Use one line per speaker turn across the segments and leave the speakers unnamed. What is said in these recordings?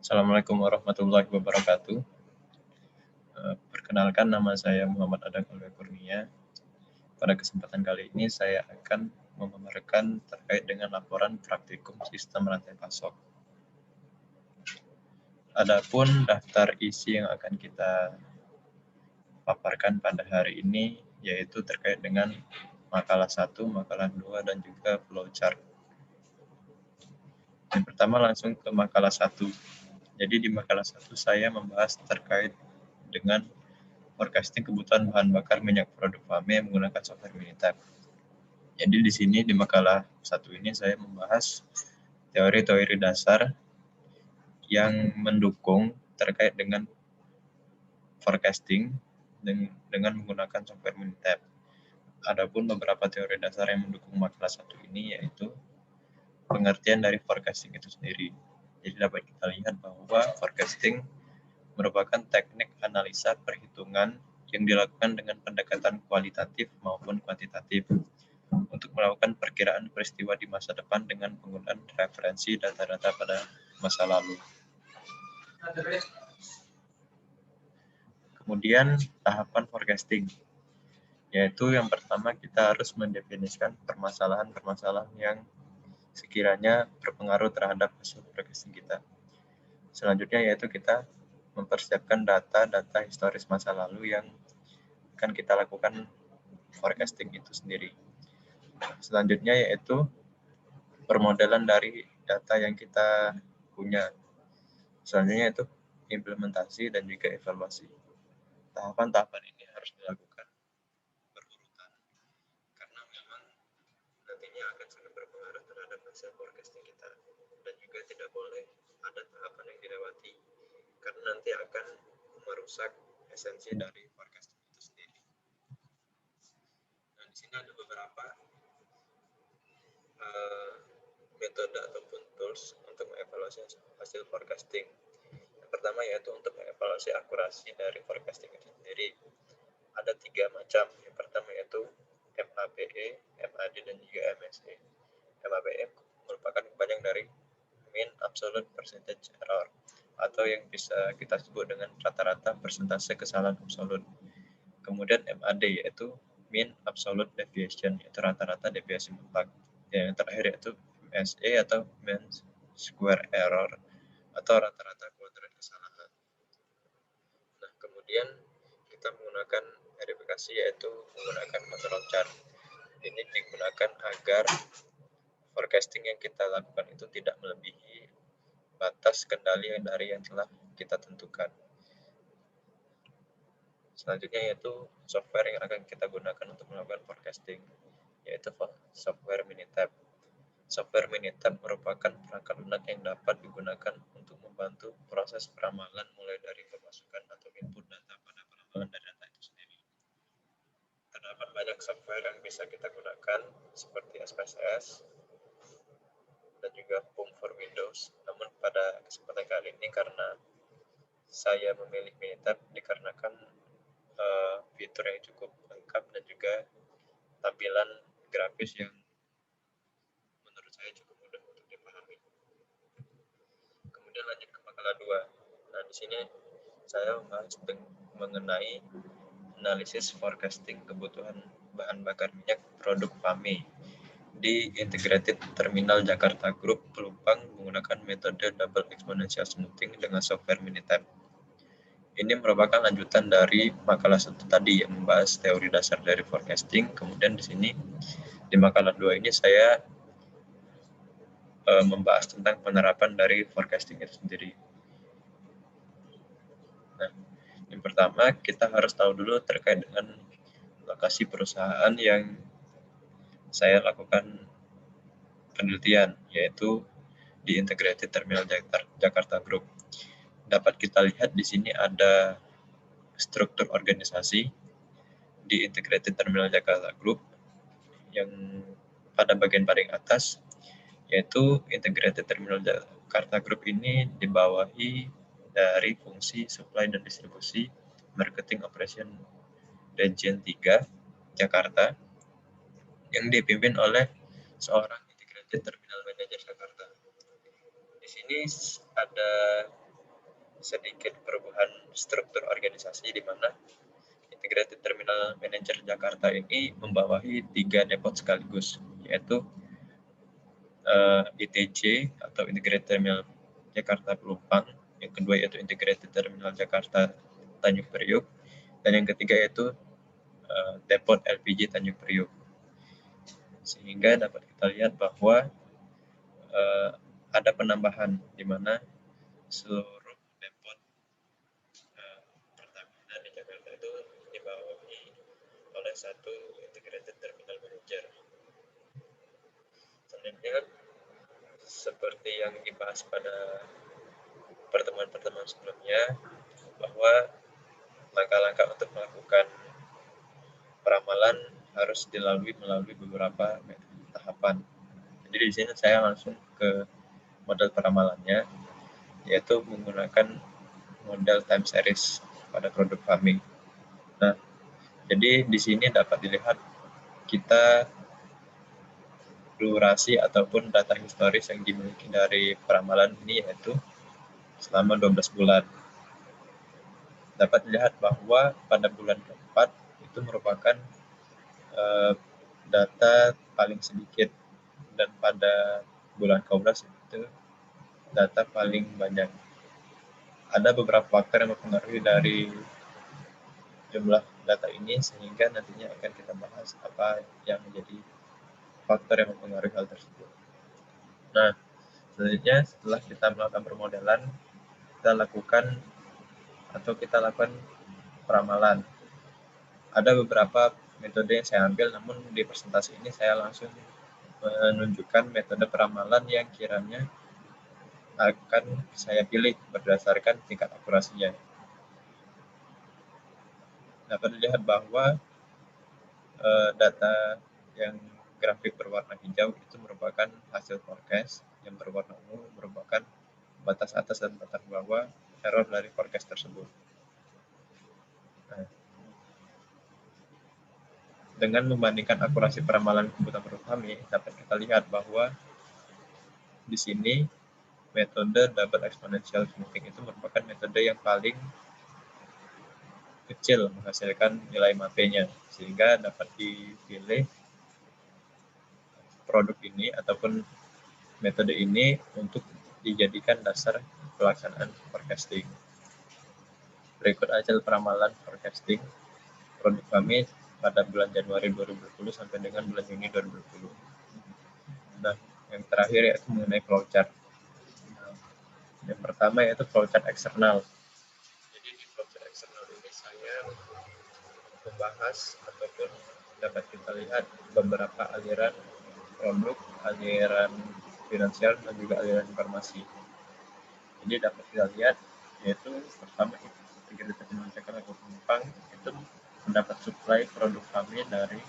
Assalamualaikum warahmatullahi wabarakatuh. Perkenalkan, nama saya Muhammad Adang Alwi Kurnia. Pada kesempatan kali ini saya akan memaparkan terkait dengan laporan praktikum sistem rantai pasok. Adapun daftar isi yang akan kita paparkan pada hari ini yaitu terkait dengan makalah 1, makalah 2, dan juga flowchart. Yang pertama langsung ke makalah 1. Jadi di makalah 1 saya membahas terkait dengan forecasting kebutuhan bahan bakar minyak produk FAME menggunakan software Minitab. Jadi di sini di makalah 1 ini saya membahas teori-teori dasar yang mendukung terkait dengan forecasting dengan menggunakan software Minitab. Adapun beberapa teori dasar yang mendukung makalah 1 ini yaitu pengertian dari forecasting itu sendiri. Jadi dapat kita lihat bahwa forecasting merupakan teknik analisa perhitungan yang dilakukan dengan pendekatan kualitatif maupun kuantitatif untuk melakukan perkiraan peristiwa di masa depan dengan penggunaan referensi data-data pada masa lalu. Kemudian tahapan forecasting, yaitu yang pertama kita harus mendefinisikan permasalahan-permasalahan yang sekiranya berpengaruh terhadap hasil forecasting kita. Selanjutnya yaitu kita mempersiapkan data-data historis masa lalu yang akan kita lakukan forecasting itu sendiri. Selanjutnya yaitu permodelan dari data yang kita punya. Selanjutnya itu implementasi dan juga evaluasi. Tahapan-tahapan ini harus dilakukan berurutan karena memang nantinya akan sangat berpengaruh terhadap hasil forecasting kita, dan juga tidak boleh ada tahapan yang dilewati karena nanti akan merusak esensi dari forecasting itu sendiri. Nah, di sini ada beberapa metode ataupun tools untuk mengevaluasi hasil forecasting. Yang pertama yaitu untuk mengevaluasi akurasi dari forecasting itu sendiri. Ada 3 macam. Yang pertama yaitu MAPE, MAD, dan juga MSE. MAPE merupakan kepanjangan dari mean absolute percentage error, atau yang bisa kita sebut dengan rata-rata persentase kesalahan absolut. Kemudian MAD yaitu mean absolute deviation, yaitu rata-rata deviasi mutlak. Yang terakhir yaitu MSE atau mean square error, atau rata-rata kuadrat kesalahan. Nah, kemudian kita menggunakan verifikasi yaitu menggunakan control chart. Ini digunakan agar forecasting yang kita lakukan itu tidak melebihi batas kendali dari yang telah kita tentukan. Selanjutnya yaitu software yang akan kita gunakan untuk melakukan forecasting, yaitu software Minitab. Software Minitab merupakan perangkat lunak yang dapat digunakan untuk membantu proses peramalan mulai dari pemasukan atau input data pada peramalan dari data itu sendiri. Terdapat banyak software yang bisa kita gunakan seperti SPSS dan juga PUM for Windows. Namun pada kesempatan kali ini karena saya memilih Minitab dikarenakan fitur yang cukup lengkap dan juga tampilan grafis yang menurut saya cukup mudah untuk dipahami. Kemudian lanjut ke makalah 2. Nah, di sini saya membahas mengenai analisis forecasting kebutuhan bahan bakar minyak produk FAME di Integrated Terminal Jakarta Group Pelumpang menggunakan metode double exponential smoothing dengan software Minitab. Ini merupakan lanjutan dari makalah 1 tadi yang membahas teori dasar dari forecasting. Kemudian di sini di makalah 2 ini saya membahas tentang penerapan dari forecasting itu sendiri. Nah, yang pertama kita harus tahu dulu terkait dengan lokasi perusahaan yang saya lakukan penelitian, yaitu di Integrated Terminal Jakarta Group. Dapat kita lihat di sini ada struktur organisasi di Integrated Terminal Jakarta Group yang pada bagian paling atas, yaitu Integrated Terminal Jakarta Group ini dibawahi dari fungsi supply dan distribusi marketing operation Region 3 Jakarta yang dipimpin oleh seorang Integrated Terminal Manager Jakarta. Di sini ada sedikit perubahan struktur organisasi di mana Integrated Terminal Manager Jakarta ini membawahi 3 depot sekaligus, yaitu ITJ atau Integrated Terminal Jakarta Pelumpang, yang kedua yaitu Integrated Terminal Jakarta Tanjung Priuk, dan yang ketiga yaitu depot LPG Tanjung Priuk. Sehingga dapat kita lihat bahwa ada penambahan di mana seluruh depot Pertamina di Jakarta itu dibawahi oleh satu Integrated Terminal Manager. Selanjutnya, seperti yang dibahas pada pertemuan-pertemuan sebelumnya, bahwa langkah-langkah untuk melakukan peramalan harus melalui beberapa tahapan. Jadi di sini saya langsung ke model peramalannya, yaitu menggunakan model time series pada produk kami. Nah, jadi di sini dapat dilihat kita durasi ataupun data historis yang dimiliki dari peramalan ini yaitu selama 12 bulan. Dapat dilihat bahwa pada bulan keempat itu merupakan data paling sedikit, dan pada bulan ke-11 itu data paling banyak. Ada beberapa faktor yang mempengaruhi dari jumlah data ini, sehingga nantinya akan kita bahas apa yang menjadi faktor yang mempengaruhi hal tersebut. Nah, selanjutnya setelah kita melakukan permodelan, kita lakukan peramalan. Ada beberapa metode yang saya ambil, namun di presentasi ini saya langsung menunjukkan metode peramalan yang kiranya akan saya pilih berdasarkan tingkat akurasinya. Dapat dilihat bahwa data yang grafik berwarna hijau itu merupakan hasil forecast, yang berwarna ungu merupakan batas atas dan batas bawah error dari forecast tersebut. Nah, dengan membandingkan akurasi peramalan komputer menurut kami, dapat kita lihat bahwa di sini metode double exponential smoothing itu merupakan metode yang paling kecil menghasilkan nilai MAP-nya, sehingga dapat dipilih produk ini ataupun metode ini untuk dijadikan dasar pelaksanaan forecasting. Berikut hasil peramalan forecasting produk kami pada bulan Januari 2020 sampai dengan bulan Juni 2020. Nah, yang terakhir yaitu mengenai flowchart. Yang pertama yaitu flowchart eksternal. Jadi di flowchart eksternal ini saya membahas ataupun dapat kita lihat beberapa aliran produk, aliran finansial, dan juga aliran informasi. Jadi dapat kita lihat yaitu pertama Integrated Terminal Jakarta Pelumpang itu mendapat supply produk kami dari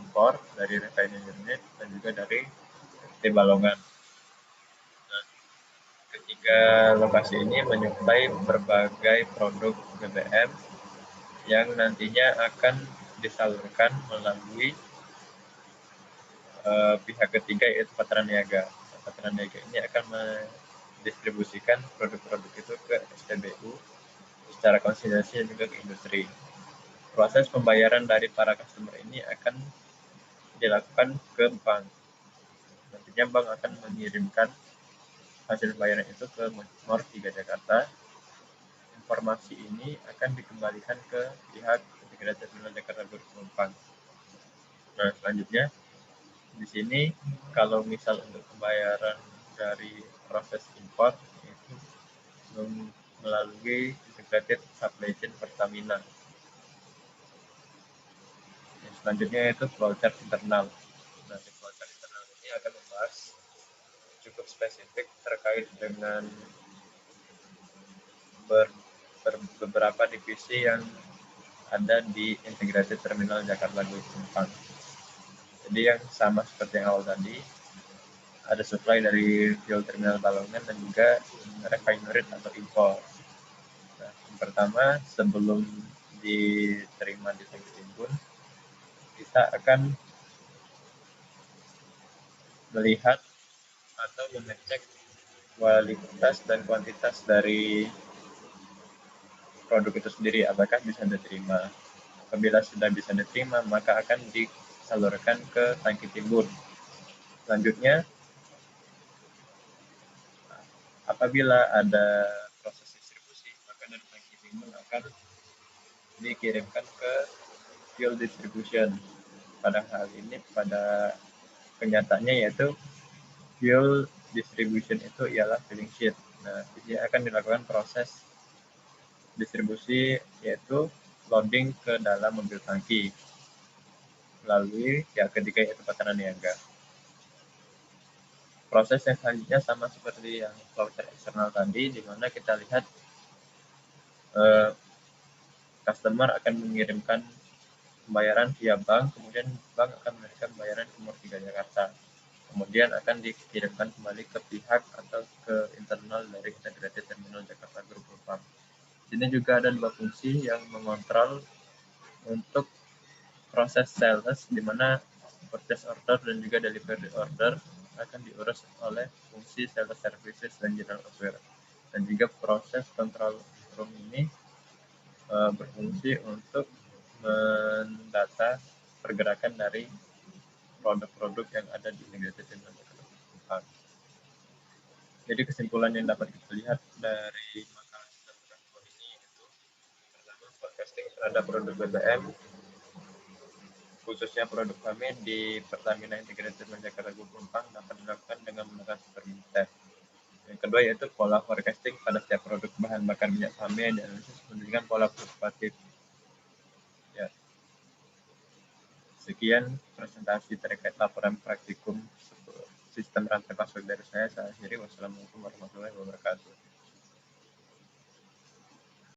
impor, dari refinery unit, dan juga dari Balongan. Nah, ketiga lokasi ini menyuplai berbagai produk BBM yang nantinya akan disalurkan melalui pihak ketiga yaitu Patraniaga. Patraniaga ini akan mendistribusikan produk-produk itu ke SPBU secara konsinyasi dan juga ke industri. Proses pembayaran dari para customer ini akan dilakukan ke bank. Nantinya bank akan mengirimkan hasil pembayaran itu ke Mor 3 Jakarta. Informasi ini akan dikembalikan ke pihak Integrated Terminal Jakarta Pelumpang. Nah, selanjutnya di sini kalau misal untuk pembayaran dari proses import itu melalui Integrated Supply Chain Pertamina. Yang selanjutnya yaitu flowchart internal. Nah, di flowchart internal ini akan membahas cukup spesifik terkait dengan beberapa divisi yang ada di Integrated Terminal Jakarta Pelumpang. Jadi yang sama seperti yang awal tadi, ada supply dari fuel terminal Balongan dan juga refinery atau impor. Nah, yang pertama sebelum diterima di tangki timbun, kita akan melihat atau mengecek kualitas dan kuantitas dari produk itu sendiri, apakah bisa diterima. Apabila sudah bisa diterima, maka akan disalurkan ke tangki timbun. Selanjutnya, apabila ada proses distribusi, maka dari tangki timbun akan dikirimkan ke fuel distribution. Pada hal ini, pada kenyataannya yaitu fuel distribution itu ialah filling sheet. Nah, dia akan dilakukan proses distribusi yaitu loading ke dalam mobil tangki melalui ketiga yaitu tekanan niaga. Proses yang selanjutnya sama seperti yang voucher eksternal tadi, di mana kita lihat customer akan mengirimkan pembayaran via bank, kemudian bank akan memberikan pembayaran ke Murtiga Jakarta. Kemudian akan dikirimkan kembali ke pihak atau ke internal dari Integrated Terminal Jakarta Group Pelumpang. Sini juga ada dua fungsi yang mengontrol untuk proses sales, di mana purchase order dan juga delivery order akan diurus oleh fungsi sales services dan general affairs. Dan juga proses control room ini berfungsi untuk mendata pergerakan dari produk-produk yang ada di Integrated Terminal Jakarta Pelumpang. Jadi kesimpulan yang dapat kita lihat dari makalah sistem transport ini itu pertama, forecasting terhadap produk BBM khususnya produk kami di Pertamina Integrated Jakarta Group Pelumpang dapat dilakukan dengan menggunakan Supermintek. Yang kedua yaitu pola forecasting pada setiap produk bahan bakar minyak kami yang dianalisis menggunakan pola fluktuatif. Ya. Sekian presentasi terkait laporan praktikum sistem rantai pasok dari saya. Saya akhiri. Wassalamualaikum warahmatullahi wabarakatuh.